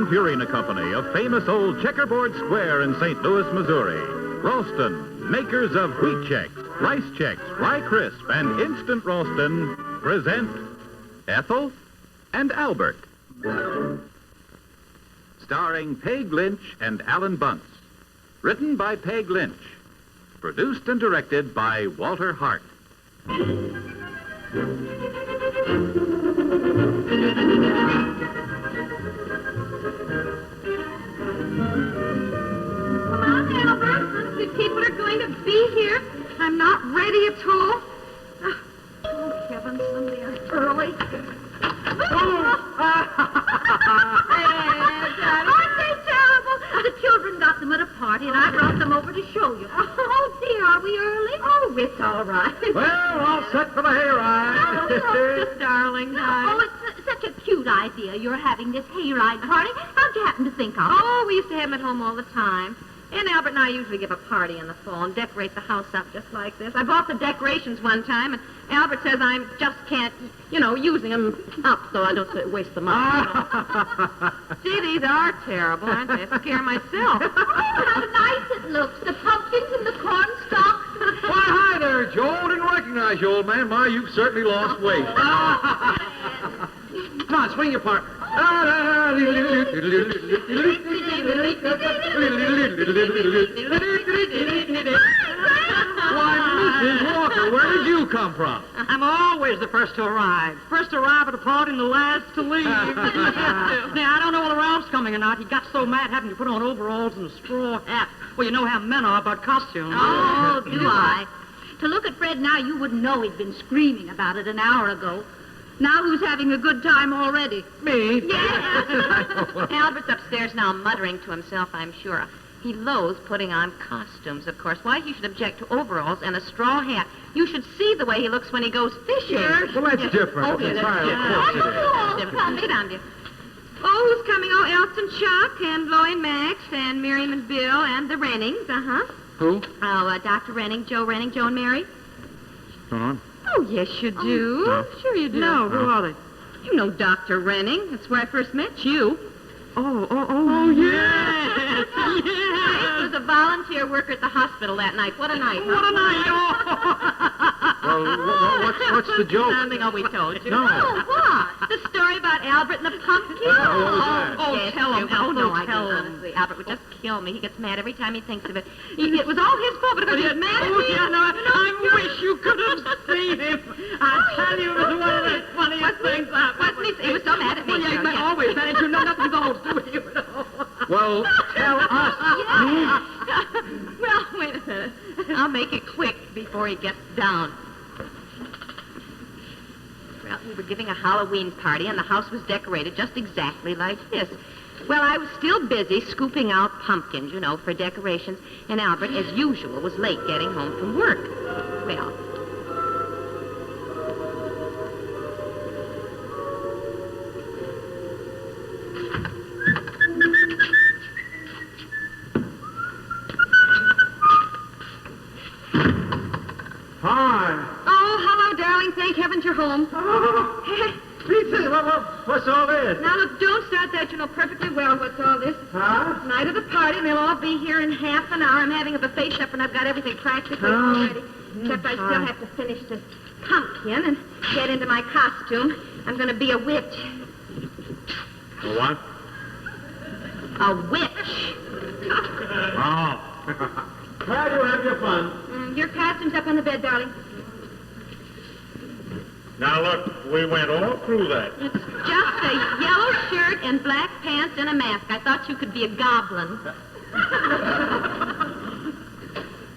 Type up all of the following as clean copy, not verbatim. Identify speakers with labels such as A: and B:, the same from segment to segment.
A: Purina Company of famous old Checkerboard Square in St. Louis, Missouri. Ralston, makers of Wheat Chex, Rice Chex, Rye Crisp, and Instant Ralston, present Ethel and Albert. Starring Peg Lynch and Alan Bunce. Written by Peg Lynch. Produced and directed by Walter Hart.
B: Come on, Albert. The people are going to be here. I'm not ready at all. Oh, heavens, somebody are early. Aren't they terrible? The children got them at a party, and I brought them over to show you. Oh, dear, are we early? Oh, it's all right.
C: Well, all set for the hayride.
B: Oh, just darling, darling. Oh, it's such a cute idea, you're having this hayride party. How'd you happen to think of it?
D: Oh, we used to have them at home all the time. And Albert and I usually give a party in the fall and decorate the house up just like this. I bought the decorations one time, and Albert says I just can't, using them up so I don't waste them up. Gee, these are terrible, aren't they? I scare myself.
B: Oh, how nice it looks. The pumpkins and the corn stalks.
C: Why, hi there, Joe. Didn't recognize you, old man. My, you've certainly lost weight. Come on, swing your part. Why, Mrs. Walker, where did you come from?
E: I'm always the first to arrive. First to arrive at a party and the last to leave. Now, I don't know whether Ralph's coming or not. He got so mad having to put on overalls and a straw hat. Well, you know how men are about costumes.
B: Oh, do I? To look at Fred now, you wouldn't know he'd been screaming about it an hour ago. Now who's having a good time already?
C: Me?
D: Yeah. Albert's upstairs now muttering to himself, I'm sure. He loathes putting on costumes, of course. Why he should object to overalls and a straw hat. You should see the way he looks when he goes fishing.
C: Well, that's different.
D: Oh,
C: That's
D: yes,
C: entirely,
D: yes.
C: of course it is.
D: Different. Sit down, dear. Oh, who's coming? Oh, Elton and Chuck and Loy and Max and Miriam and Bill and the Rennings,
C: Who?
D: Oh, Dr. Renning, Joe and Mary.
C: What's going on?
D: Oh, yes, you do.
C: No.
D: Sure you do.
E: No, who are they?
D: You know Dr. Renning. That's where I first met you.
E: Oh, yeah.
D: He was a volunteer worker at the hospital that night. What a night.
E: What a night.
C: Well, what's the joke?
D: Something we told you.
C: No.
D: Oh, what? The story about Albert and the pumpkin?
C: what was that?
D: Yes,
E: tell him,
D: Oh, no, I
E: tell
D: don't,
E: him.
D: honestly. Albert would just kill me. He gets mad every time he thinks of it. It was all his fault, but because he was mad at me.
E: I wish you could have seen him. I tell you, it was one of the funniest things I've ever seen.
D: He was so mad at me.
E: Well, yeah, he's always mad at you. No, nothing's always do with you at all.
C: Well, tell us.
D: Well, wait a minute. I'll make it quick before he gets down. Well, we were giving a Halloween party, and the house was decorated just exactly like this. Well, I was still busy scooping out pumpkins, for decorations, and Albert, as usual, was late getting home from work. Well...
C: Hi.
D: Oh, hello, darling. Thank heavens you're home.
C: Pizza, what's all this?
D: Now, look, don't start that. You know perfectly well what's all this.
C: Huh?
D: Night of the party, and they'll all be here in half an hour. I'm having a buffet chef, and I've got everything practically already. Except I still have to finish this pumpkin and get into my costume. I'm going to be a witch.
C: A what?
D: A witch.
C: Oh. Glad you have your fun.
D: Your costume's up on the bed, darling.
C: Now, look, we went all through that.
D: It's just a yellow shirt and black pants and a mask. I thought you could be a goblin.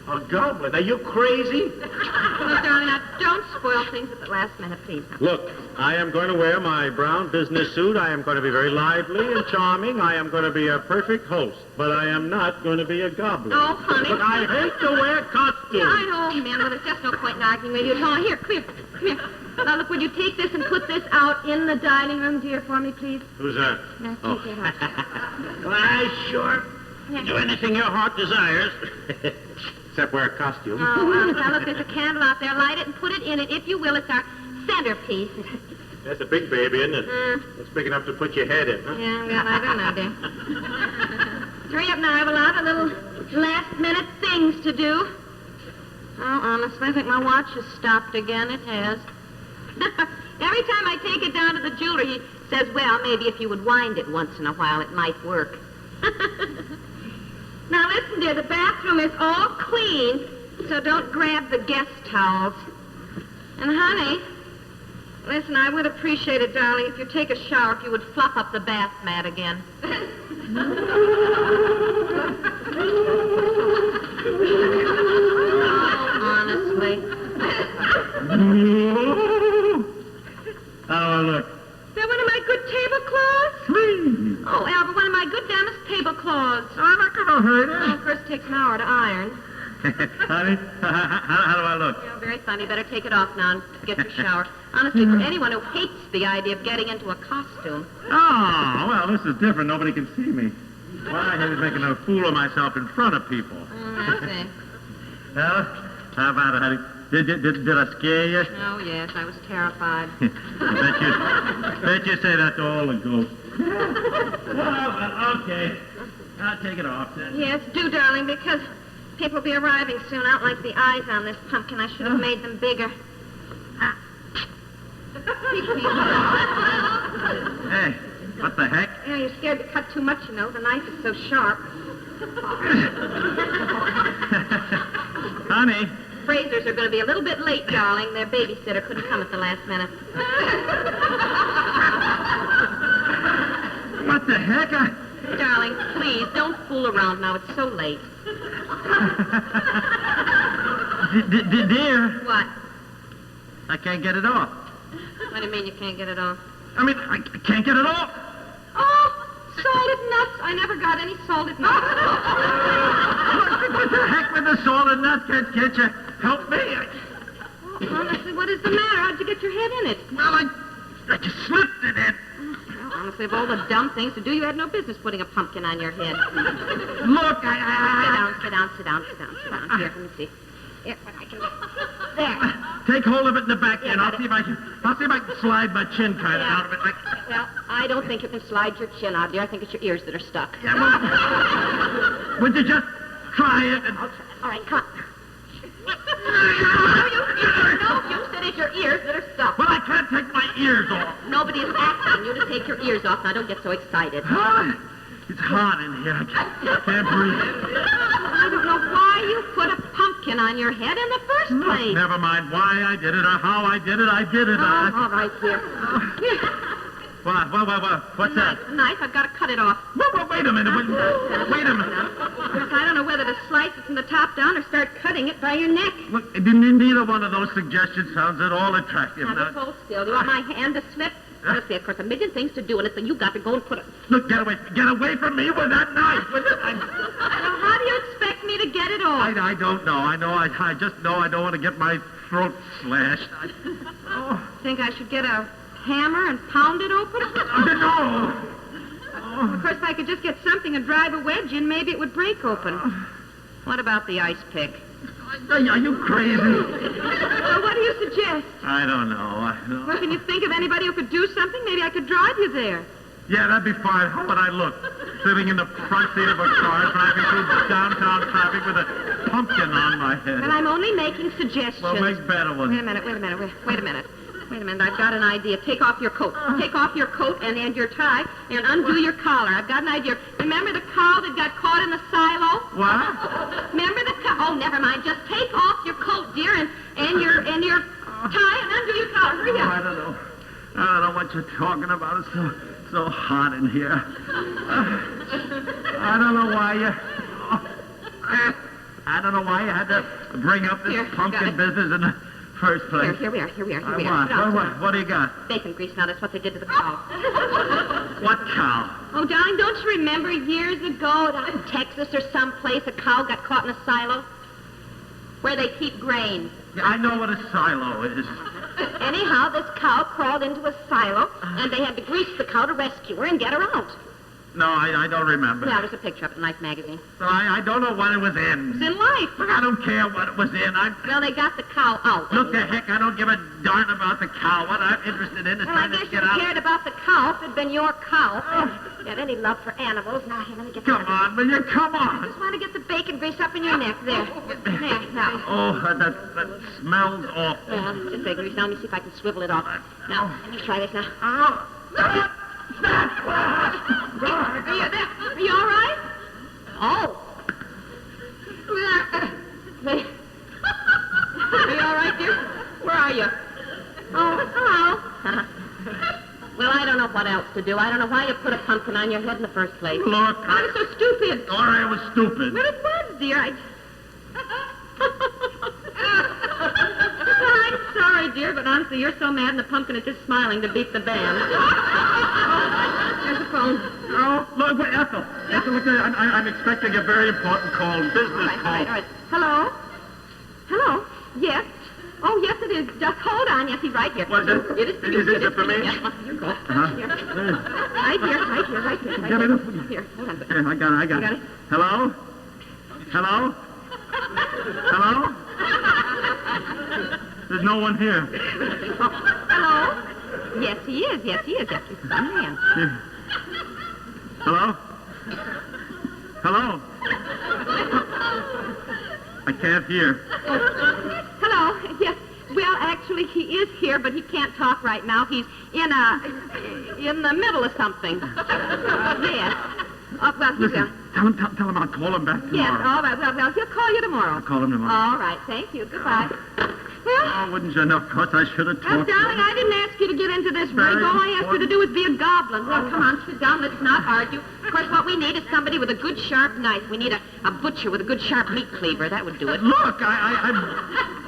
C: A goblin? Are you crazy?
D: Well, darling, now, don't spoil things at the last minute, please.
C: Look, I am going to wear my brown business suit. I am going to be very lively and charming. I am going to be a perfect host. But I am not going to be a goblin.
D: Oh, honey.
C: But I hate to wear costumes.
D: Yeah, I know, man. Well, there's just no point in arguing with you. Oh, here, come here. Come here. Now, look, will you take this and put this out in the dining room, dear, for me, please?
C: Who's that?
D: Now, take it out.
C: Why, sure. Do anything your heart desires. Except wear a costume.
D: Oh, well, now, look, there's a candle out there. Light it and put it in it, if you will. It's our centerpiece.
C: That's a big baby, isn't it? It's big enough to put your head in, huh?
D: Yeah, well, I don't know, dear. Hurry up now. I have a lot of little last-minute things to do. Oh, honestly, I think my watch has stopped again. It has. Every time I take it down to the jeweler, he says, well, maybe if you would wind it once in a while, it might work. Now, listen, dear, the bathroom is all clean, so don't grab the guest towels. And, honey, listen, I would appreciate it, darling, if you take a shower, if you would fluff up the bath mat again. Oh, honestly.
C: Oh, look.
D: Is that one of my good tablecloths?
C: Please.
D: Oh, Albert, one of my good damaged tablecloths.
C: I'm not going to hurt
D: Well, first takes an hour to iron.
C: Honey, how do I look?
D: You know, very funny. Better take it off now and get your shower. Honestly, for anyone who hates the idea of getting into a costume.
C: Oh, well, this is different. Nobody can see me. Why, I was making a fool of myself in front of people.
D: I see.
C: Well, how about it, honey? Did I scare you?
D: Oh, yes, I was terrified.
C: Bet you say that to all the ghosts. Well, okay. I'll take it off then.
D: Yes, do, darling, because people will be arriving soon. I don't like the eyes on this pumpkin. I should have made them bigger.
C: Hey, what the heck?
D: Yeah, you're scared to cut too much, you know. The knife is so sharp.
C: Honey.
D: Frasers are going to be a little bit late, darling. Their babysitter couldn't come at the last minute.
C: What the heck?
D: Darling, please, don't fool around now. It's so late.
C: Dear,
D: What?
C: I can't get it off.
D: What do you mean you can't get it off?
C: I mean, I can't get it off.
D: Oh, salted nuts. I never got any salted nuts.
C: What the heck with the salted nuts? Can't you help me?
D: Oh, honestly, what is the matter? How'd you get your head in it?
C: Well, I just slipped in it.
D: Well, honestly, of all the dumb things to do, you had no business putting a pumpkin on your head.
C: Look,
D: Sit down. Here, let me see. Here, what I can do. There.
C: Take hold of it in the back end.
D: Yeah,
C: I'll see if I can slide my chin kind of
D: Yeah.
C: out of it. Like,
D: Well, I don't think you can slide your chin out, dear. I think it's your ears that are stuck.
C: yeah, well, would you just try it? And...
D: All right, come on. No, you said it's your ears that are stuck.
C: Well, I can't take my ears off.
D: Nobody is asking you to take your ears off. Now, don't get so excited.
C: Huh? It's hot in here. I can't breathe.
D: I don't know why you put a pumpkin on your head in the first place.
C: Never mind why I did it or how I did it. I did it.
D: Oh, all right, dear.
C: What? What's that?
D: Knife, I've got to cut it off.
C: Wait a minute. Wait a minute.
D: Because I don't know whether to slice it from the top down or start cutting it by your neck.
C: Look, neither one of those suggestions sounds at all attractive.
D: Now, just hold still. Do you want my hand to slip? Honestly, of course, a million things to do in it, so you got to go and put it...
C: Look, get away from me with that knife.
D: Now, how do you expect me to get it off?
C: I don't know. I just know I don't want to get my throat slashed.
D: Think I should get a hammer and pound it open?
C: No.
D: Of course, if I could just get something and drive a wedge in, maybe it would break open. What about the ice pick?
C: Are you crazy?
D: Well, what do you suggest?
C: I don't know.
D: Well, can you think of anybody who could do something? Maybe I could drive you there.
C: Yeah, that'd be fine. How would I look? Sitting in the front seat of a car driving through downtown traffic with a pumpkin on my head.
D: Well, I'm only making suggestions.
C: Well, make better ones.
D: Wait a minute. I've got an idea. Take off your coat. Take off your coat and your tie and undo your collar. I've got an idea. Remember the cow that got caught in the silo?
C: What?
D: Remember the cow? Oh, never mind. Just take off your coat, dear, and your tie and undo your collar. Hurry up.
C: I don't know what you're talking about. It's so hot in here. I don't know why you had to bring up this
D: Here,
C: pumpkin business in the first place.
D: Here we are.
C: What do you got?
D: Bacon grease. Now, that's what they did to the cow.
C: What cow?
D: Oh, darling, don't you remember years ago down in Texas or someplace a cow got caught in a silo where they keep grain?
C: Yeah, I know what a silo is.
D: Anyhow, this cow crawled into a silo, and they had to grease the cow to rescue her and get her out.
F: No, I don't remember.
D: Yeah, there's a picture up in Life magazine.
F: So I don't know what it was in.
D: It's in Life.
F: Look, I don't care what it was in.
D: Well, they got the cow out.
F: Look, the heck, I don't give a darn about the cow. What I'm interested in is
D: Well, I
F: trying to
D: guess you
F: get out.
D: cared about the cow if it'd been your cow. You had any love for animals. Now, here, let me get
F: Come on, will you? Come on.
D: Just want to get the bacon grease up in your neck. There. There, now.
F: Oh, that smells awful.
D: Well, just bacon grease. Now, let me see if I can swivel it off. Now, let me try this now.
F: Oh,
D: Are you all right? Oh. Are you all right, dear? Where are you? Oh, hello. Well, I don't know what else to do. I don't know why you put a pumpkin on your head in the first place.
F: look.
D: I was so stupid.
F: All right, I was stupid.
D: Well, it was, dear. I'm sorry, dear, but honestly, you're so mad and the pumpkin is just smiling to beat the band. There's the phone.
F: Oh, look, wait, Ethel. Ethel, look, I'm expecting a very important call, business
D: All
F: call.
D: right. Hello? Hello? Yes? Oh, yes, it is. Just hold on. Yes, he's right here.
F: What is it?
D: It is for you.
F: Is it for me?
D: Yes, here you go.
F: Uh-huh.
D: Here. Right here.
F: Get it?
D: Here, hold on.
F: Yeah, I got
D: You got
F: it.
D: it?
F: Hello? Hello? Hello? There's no one here.
D: Hello? Yes, he is. Yes, he's some man.
F: Hello? Hello? I can't hear.
D: Hello? Yes. Well, actually, he is here, but he can't talk right now. He's in the middle of something. Yes. Well, he's
F: Listen, tell him I'll call him back tomorrow.
D: Yes, all right. Well, he'll call you tomorrow.
F: I'll call him tomorrow.
D: All right. Thank you. Goodbye. Well,
F: Oh, wouldn't you know? Of course, I should have
D: well,
F: talked to
D: darling,
F: him.
D: I didn't ask you to get into this
F: Very
D: rig. All I asked you to
F: important.
D: do was be a goblin. Well, come on, sit down. Let's not argue. Of course, what we need is somebody with a good, sharp knife. We need a butcher with a good, sharp meat cleaver. That would do it.
F: Look, I'm...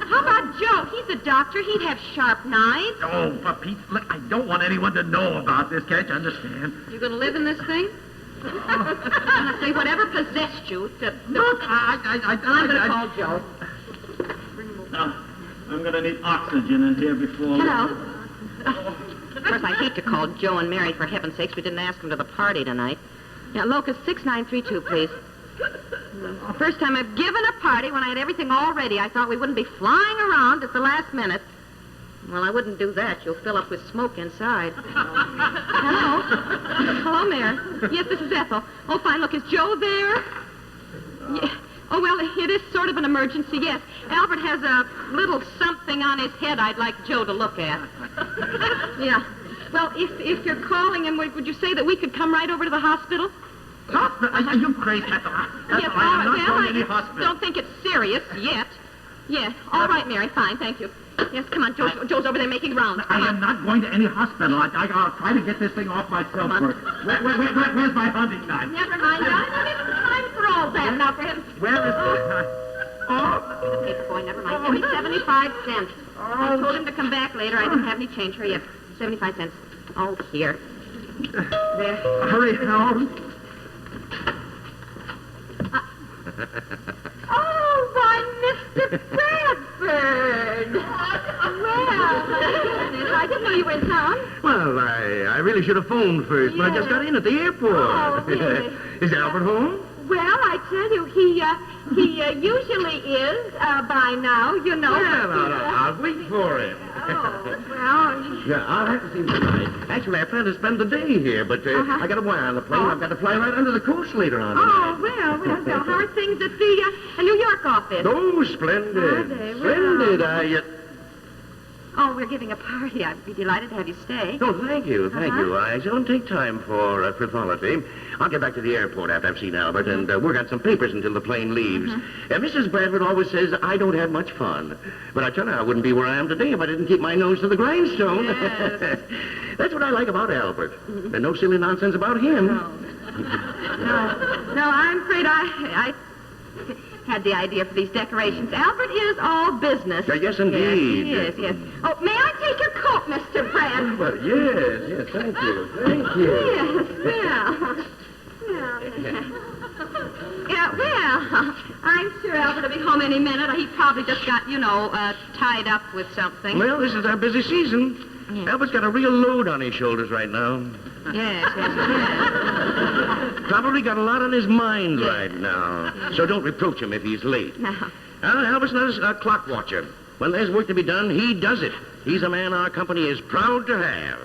D: How about Joe? He's a doctor. He'd have sharp knives.
F: Oh, for Pete's... Look, I don't want anyone to know about this. Can't you understand?
D: You gonna live in this thing? I say, whatever possessed you to...
F: Look, I'm
D: gonna call Joe.
F: I'm going to need oxygen in here before...
D: Hello. Of course, I hate to call Joe and Mary. For heaven's sakes, we didn't ask them to the party tonight. Yeah, locus 6932, please. The first time I've given a party when I had everything all ready. I thought we wouldn't be flying around at the last minute. Well, I wouldn't do that. You'll fill up with smoke inside. Hello? Hello, Mary. Yes, this is Ethel. Oh, fine. Look, is Joe there? Yeah. Oh, well, it is sort of an emergency, yes. Albert has a little something on his head I'd like Joe to look at. Yeah. Well, if you're calling him, would you say that we could come right over to the hospital?
F: Hospital? Are you crazy? Ethel,
D: Yes,
F: I am not going to any
D: I
F: hospital.
D: don't think it's serious yet. Yeah. All right, Mary. Fine. Thank you. Yes, come on. Joe's over there making rounds. Come
F: I
D: on.
F: am not going to any hospital. I'll try to get this thing off myself
D: Come on.
F: first. Where's my hunting knife?
D: Never mind. I don't have time for all that. Now, for him.
F: Where is it? Oh,
D: The paper boy, never mind. Give me 75 cents. I told him to come back later. I didn't have any change. Hurry up. 75 cents. Oh, here. There.
F: hurry, Helen.
D: Oh, why, Mr. Bradford. Well, I didn't know you were in town.
G: Well, I really should have phoned first, but I just got in at the airport.
D: Oh, really?
G: Is Albert home?
D: Well, I tell you, he usually is by now, you know.
G: Well, I'll wait for him.
D: Oh, well,
G: Yeah, I'll have to see him tonight. Actually, I plan to spend the day here, but I got a wire on the plane. I've got to fly right under the coast later on
D: oh,
G: tonight.
D: well, how are things at the New York office?
G: Oh, splendid.
D: Are they? Well.
G: Splendid.
D: Oh, we're giving a party. I'd be delighted to have you stay.
G: Oh, thank you. I don't take time for frivolity. I'll get back to the airport after I've seen Albert and work on some papers until the plane leaves. Mrs. Bradford always says I don't have much fun. But I tell her I wouldn't be where I am today if I didn't keep my nose to the grindstone.
D: Yes.
G: That's what I like about Albert. And no silly nonsense about him.
D: No, I'm afraid I had the idea for these decorations. Albert is all business.
G: Yes, indeed.
D: Yes, he is, yes. Oh, may I take your coat, Mr. Bradford?
G: Well, yes, thank you. Thank you.
D: Yeah, well, I'm sure Albert will be home any minute. He probably just got, tied up with something.
G: Well, this is our busy season. Albert's got a real load on his shoulders right now.
D: Yes.
G: probably got a lot on his mind right now. So don't reproach him if he's late.
D: No.
G: Albert's not a clock watcher. When there's work to be done, he does it. He's a man our company is proud to have.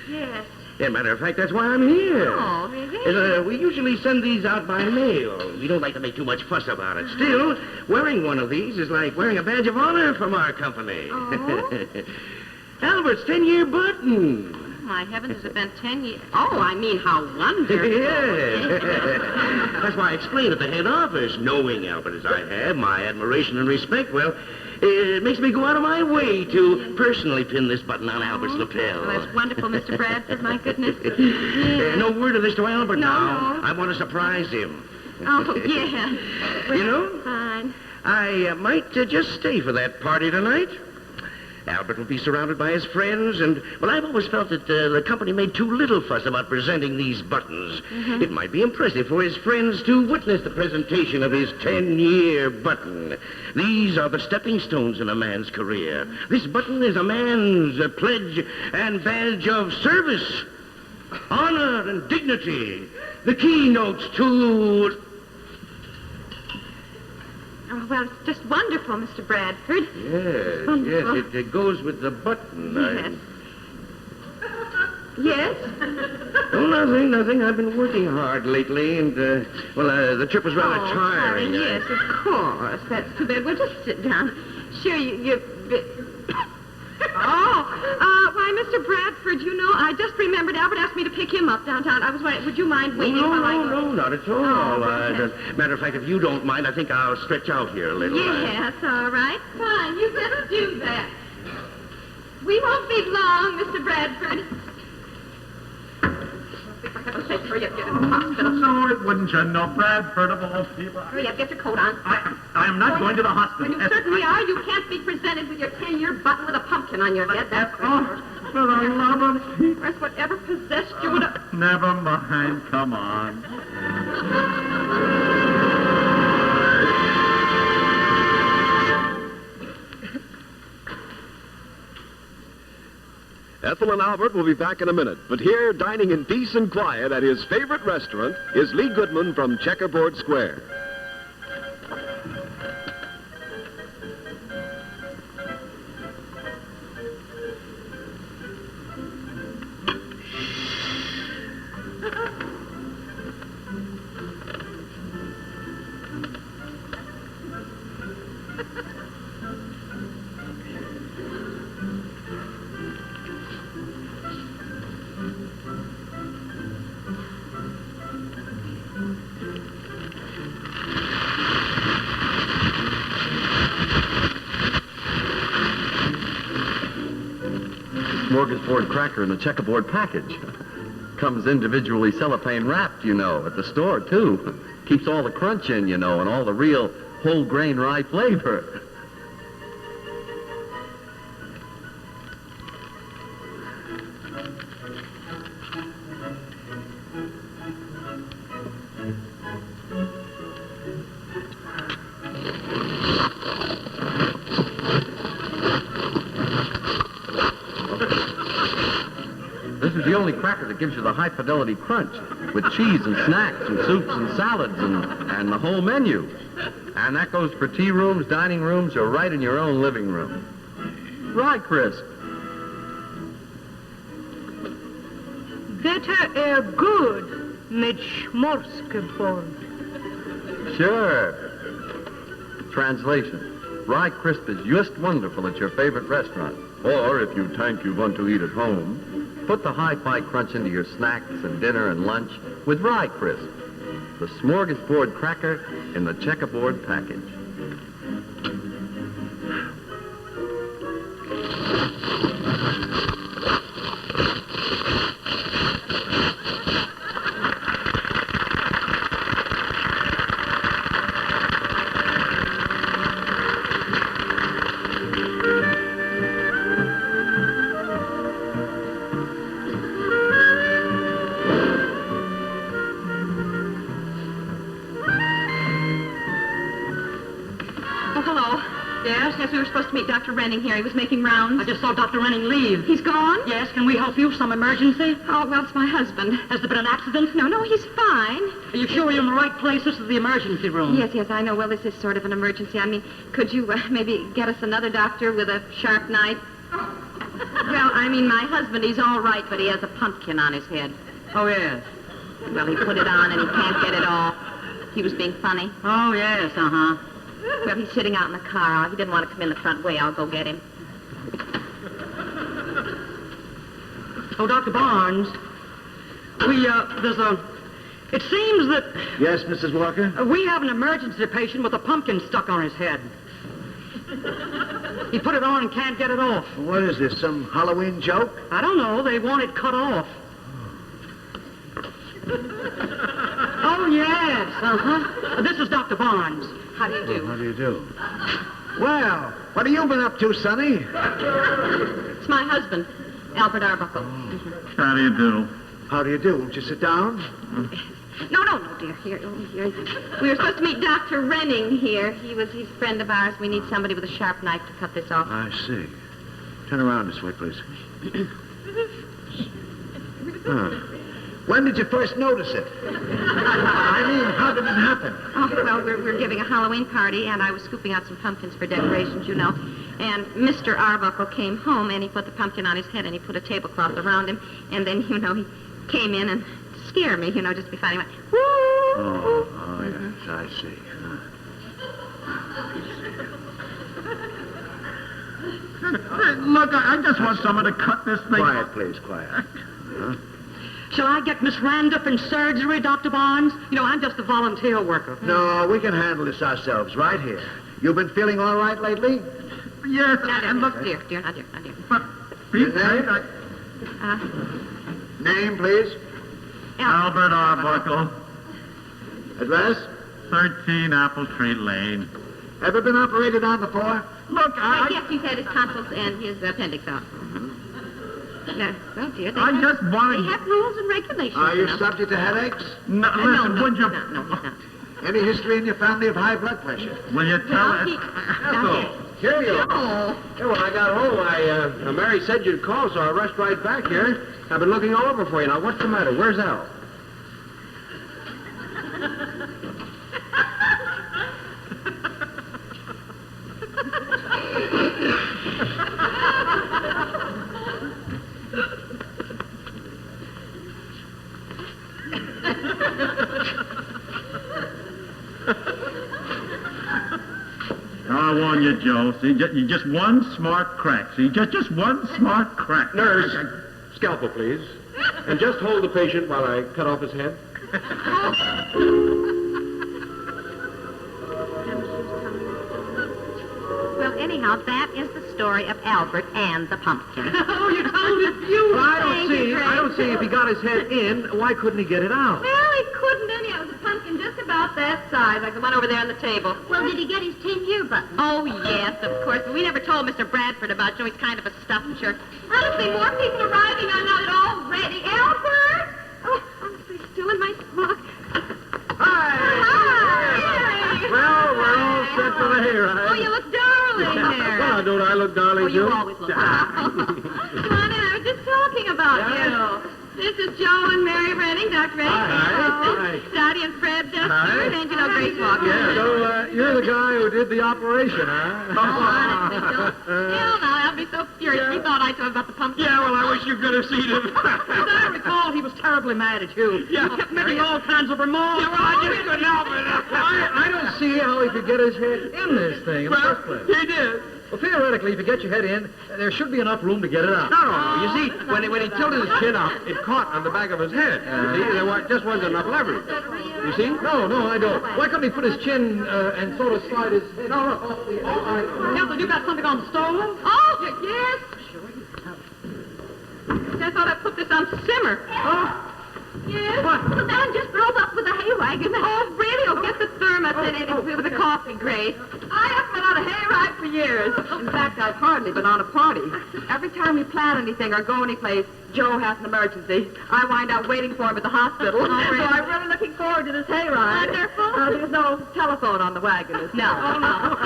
D: Yes.
G: As a matter of fact, that's why I'm here.
D: Oh, really?
G: We usually send these out by mail. We don't like to make too much fuss about it. Still, wearing one of these is like wearing a badge of honor from our company.
D: Oh?
G: Albert's 10-year button.
D: My heavens, has it been 10 years? Oh, I mean, how wonderful.
G: Yes. That's why I explained at the head office. Knowing Albert as I have, my admiration and respect, well, it makes me go out of my way to personally pin this button on Albert's lapel.
D: Well, that's wonderful, Mr. Bradford, my goodness. Yes.
G: No word of this to Albert now.
D: No.
G: I want to surprise him.
D: Oh, yeah. Well,
G: You know?
D: Fine.
G: I might just stay for that party tonight. Albert will be surrounded by his friends, and, well, I've always felt that the company made too little fuss about presenting these buttons.
D: Mm-hmm.
G: It might be impressive for his friends to witness the presentation of his 10-year button. These are the stepping stones in a man's career. This button is a man's pledge and badge of service, honor, and dignity. The keynotes to...
D: Oh, well, it's just wonderful, Mr. Bradford.
G: Yes,
D: Wonderful.
G: yes, it goes with the button.
D: Yes.
G: Oh, nothing. I've been working hard lately, and, the trip was rather
D: Oh,
G: tiring.
D: sorry, yes, of course. That's too bad. Well, just sit down. Sure, you... Why, Mr. Bradford, you know, I just remembered Albert asked me to pick him up downtown. I was wondering, would you mind waiting while I go?
G: No, not at all.
D: Oh,
G: Matter of fact, if you don't mind, I think I'll stretch out here a little.
D: Yes, all right. Fine, you better do that. We won't be long, Mr. Bradford. For heaven's sake, hurry up, get to the hospital.
F: No, it wouldn't you know, Bradford of all people.
D: Hurry up, get your coat on.
F: I am not going to the hospital.
D: Well, you certainly are. You can't be presented with your 10-year button with a pumpkin on your head. That's for sure.
F: For the love of Pete.
D: Where's whatever possessed you with a...
F: Never mind, come on.
H: Ethel and Albert will be back in a minute, but here, dining in peace and quiet at his favorite restaurant, is Lee Goodman from Checkerboard Square.
I: Smorgasbord cracker in the checkerboard package. Comes individually cellophane wrapped, you know, at the store, too. Keeps all the crunch in, you know, and all the real whole grain rye flavor. This is the only cracker that gives you the high-fidelity crunch, with cheese and snacks and soups and salads and the whole menu. And that goes for tea rooms, dining rooms, or right in your own living room. Rye crisp.
J: Better good mit Smorgasbord.
I: Sure. Translation. Rye crisp is just wonderful at your favorite restaurant. Or, if you think you want to eat at home, put the hi-fi crunch into your snacks and dinner and lunch with Rye Crisp, the smorgasbord cracker in the checkerboard package.
D: Yes, we were supposed to meet Dr. Renning here. He was making rounds.
E: I just saw Dr. Renning leave.
D: He's gone?
E: Yes, can we help you? Some emergency?
D: Oh, well, it's my husband.
E: Has there been an accident?
D: No, he's fine.
E: Are you sure you're in the right place? This is the emergency room.
D: Yes, I know. Well, this is sort of an emergency. I mean, could you maybe get us another doctor with a sharp knife? Well, I mean, my husband, he's all right, but he has a pumpkin on his head.
E: Oh, yes.
D: Well, he put it on and he can't get it off. He was being funny.
E: Oh, yes, uh-huh.
D: Well, he's sitting out in the car. He didn't want to come in the front way. I'll go get him.
E: Oh, Dr. Barnes, it seems that...
F: Yes, Mrs. Walker?
E: We have an emergency patient with a pumpkin stuck on his head. He put it on and can't get it off.
F: What is this, some Halloween joke?
E: I don't know. They want it cut off. Oh, yes, uh-huh. This is Dr. Barnes.
D: How do you do?
F: How do you do? Well, what have you been up to, Sonny?
D: It's my husband, Albert Arbuckle.
A: How do you do?
F: How do you do? Won't you sit down?
D: No, dear. Here. We were supposed to meet Dr. Renning here. He's a friend of ours. We need somebody with a sharp knife to cut this off.
F: I see. Turn around this way, please. When did you first notice it? I mean, how did it happen?
D: Oh, well, we're giving a Halloween party, and I was scooping out some pumpkins for decorations, you know. And Mr. Arbuckle came home, and he put the pumpkin on his head, and he put a tablecloth around him. And then, he came in and scared me, just be funny. He went, woo!
F: Oh, yes, I see.
A: Look, I just want someone to cut this thing.
F: Quiet, please, quiet.
E: Shall I get Miss Randolph in surgery, Dr. Barnes? I'm just a volunteer worker.
F: No, we can handle this ourselves right here. You've been feeling all right lately?
A: Yes,
D: and look, dear, not dear.
A: But,
F: Your name? Name, please.
A: Albert Arbuckle,
F: Address?
A: 13 Apple Tree Lane.
F: Ever been operated on before?
A: Look,
D: Yes, he's had his tonsils and his appendix out. Yeah, well, dear, they
A: just wanted...
D: They have rules and regulations.
F: Are you subject to headaches?
A: No, listen,
D: no,
A: would you...
D: No, he's not.
F: Any history in your family of high blood pressure?
A: Will you tell us...
G: Here you are. Yeah, when I got home, Mary said you'd call, so I rushed right back here. I've been looking all over for you. Now, what's the matter? Where's Al?
A: I warn you, Joe. See, just one smart crack. See, just one smart crack.
G: Nurse, scalpel, please. And just hold the patient while I cut off his head.
D: Well, anyhow, that is the story of Albert and the pumpkin.
E: Oh, you told it beautiful.
F: I don't see if he got his head in, why couldn't he get it out?
D: Well, he couldn't anyhow. It was a pumpkin just about that size, like the one over there on the table.
B: Well, did he get his 10-year button?
D: Oh, yes, of course. But we never told Mr. Bradford about Joe. He's kind of a stuffed jerk. Honestly, more people arriving on it already. Albert! Oh, honestly, still in my smock.
F: Hi! Well, we're all set for the hayride.
D: Oh, you look darling there.
G: Well, don't I look darling,
D: Oh, you
G: too?
D: always look darling. Come on in. I was just talking about you. This is Joe and Mary Renning, Dr. Renning.
F: Hi.
D: Dottie and Fred Stewart, and Grace Walker.
F: Yeah, so you're the guy who did the operation, huh?
D: Oh, honestly, Joe. Hell no, I'll be so furious. He thought I told him about the pumpkin.
G: Yeah, well, I wish you could have seen him.
E: As I recall, he was terribly mad at you.
G: Yeah.
E: He kept making all kinds of remarks.
G: Yeah, well, I just couldn't help it.
F: I don't see how he could get his head in this thing in the first place.
G: He did.
F: Well, theoretically, if you get your head in, there should be enough room to get it out.
G: No. You see, when he tilted his chin up, it caught on the back of his head. You see, there just wasn't enough leverage. You see?
F: No, I don't. Why couldn't he put his chin and sort of slide his head?
E: Ethel, you got something on the stove?
D: Oh, yes. I thought I put this on simmer.
E: Oh.
D: Yes. What? The man just drove up with a hay wagon. Oh, really? Oh, get the thermos with the coffee, Grace. I haven't been on a hayride for years. In fact, I've hardly been on a party. Every time we plan anything or go anyplace, Joe has an emergency. I wind up waiting for him at the hospital. So I'm really looking forward to this hayride. Wonderful. There's no telephone on the wagon. No. Oh, no.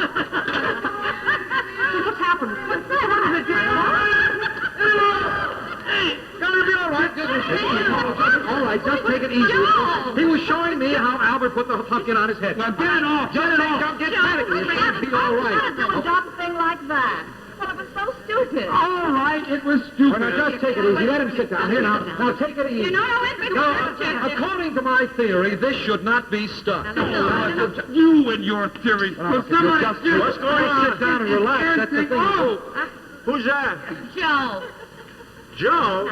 F: All right, just take it easy.
B: Joe!
F: He was showing me how Albert put the pumpkin on his head. Now, get it off. Don't get panicky. It's going to be all right.
D: Don't drop a thing like that. Well, it was so stupid.
F: All right, it was stupid. Well, now, just take it easy. Let him sit down. Here, now, take it easy.
B: You know how it
F: Now, according to my theory, this should not be stuffed.
C: You and your theory.
F: Let's go and sit down and relax. That's the thing.
C: Who's that?
D: Joe.
C: Joe?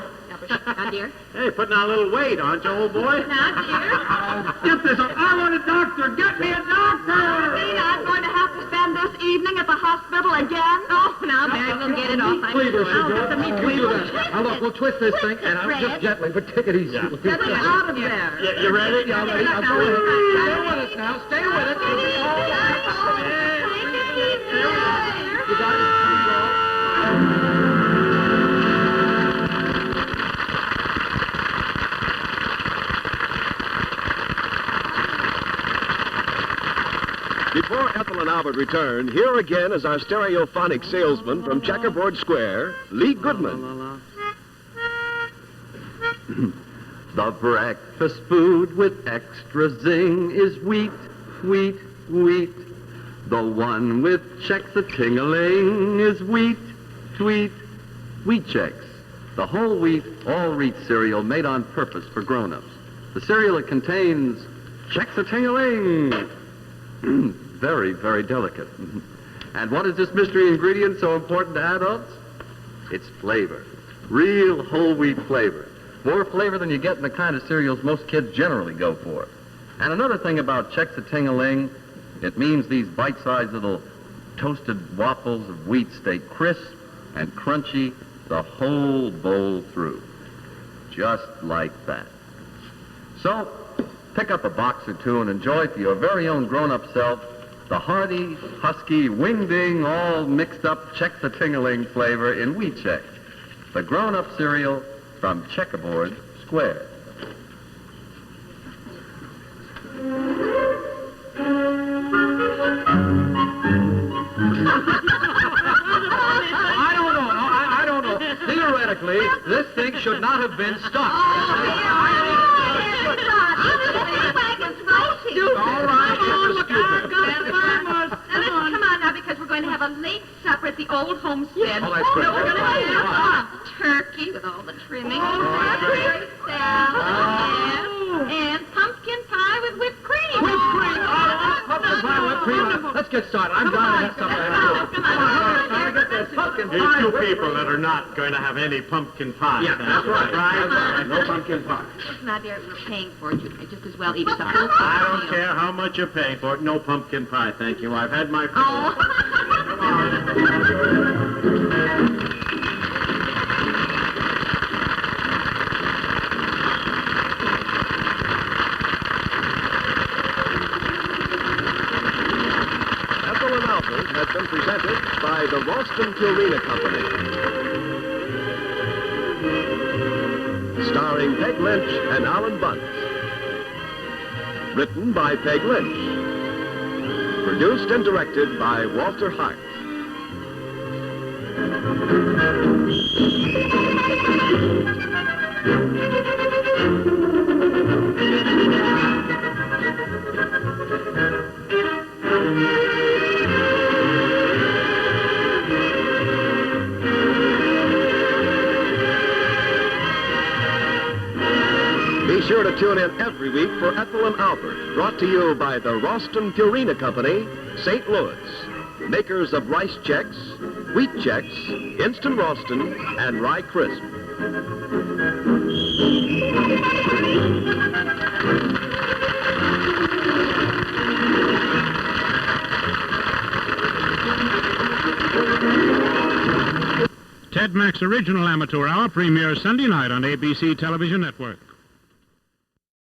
D: Now, dear.
C: Hey, putting on a little weight, aren't you, old boy?
D: Now, dear.
F: Get this. I want a doctor. Get me a doctor.
D: I'm going to have to spend this evening at the hospital again. Oh, now, Mary, we'll get it off.
F: Cleaver should do it. You do that. Now, look, we'll twist this thing, and I'll just gently, but take it easy.
C: Yeah.
D: Get it out of there.
C: Yeah, you ready?
F: Yeah, ready. I'll go with it. Stay with us now. Stay with it. You got it.
H: Before Ethel and Albert return, here again is our stereophonic salesman from Checkerboard Square, Lee Goodman.
I: The breakfast food with extra zing is wheat, wheat, wheat. The one with checks a ting-a-ling is wheat, wheat, wheat checks. The whole wheat, all wheat cereal made on purpose for grown-ups. The cereal that contains checks a ting-a-ling. Very, very delicate. And what is this mystery ingredient so important to adults? It's flavor. Real whole wheat flavor. More flavor than you get in the kind of cereals most kids generally go for. And another thing about Checks a Ting-a-Ling, it means these bite-sized little toasted waffles of wheat stay crisp and crunchy the whole bowl through. Just like that. So, pick up a box or two and enjoy for your very own grown-up self the hearty, husky, wing-ding, all mixed up Checks a Ting-a-Ling flavor in Wheat Chex, the grown-up cereal from Checkerboard Square.
F: I don't know. Theoretically, this thing should not have been stuck.
B: All right, come on now, because we're going to have a late supper at the old homestead.
F: Oh, that's great.
B: We're going to have turkey with all the trimmings, salad, and pumpkin pie with whipped cream.
F: Whipped cream! Pumpkin pie, whipped cream. Let's get started. I'm dying to have something to do.
B: Come on.
F: Get this pumpkin
C: These
F: pie.
C: two people that are not going to have any pumpkin pie.
F: Yeah, that's right.
C: Right?
F: That's right. No pumpkin pie.
B: Listen, now, dear, we're paying for it. You may just as well eat supper.
C: I don't care how much you pay for it. No pumpkin pie, thank you. I've had my fill.
H: Ethel and Albert has been presented by the Ralston Purina Company. Starring Peg Lynch and Alan Bunce. Written by Peg Lynch. Produced and directed by Walter Hart. Be sure to tune in every week for Ethel and Albert, brought to you by the Ralston Purina Company, St. Louis, makers of Rice Chex, Wheat Chex, Instant Ralston, and Rye Crisp.
A: Ted Mack's original amateur hour premieres Sunday night on ABC Television Network.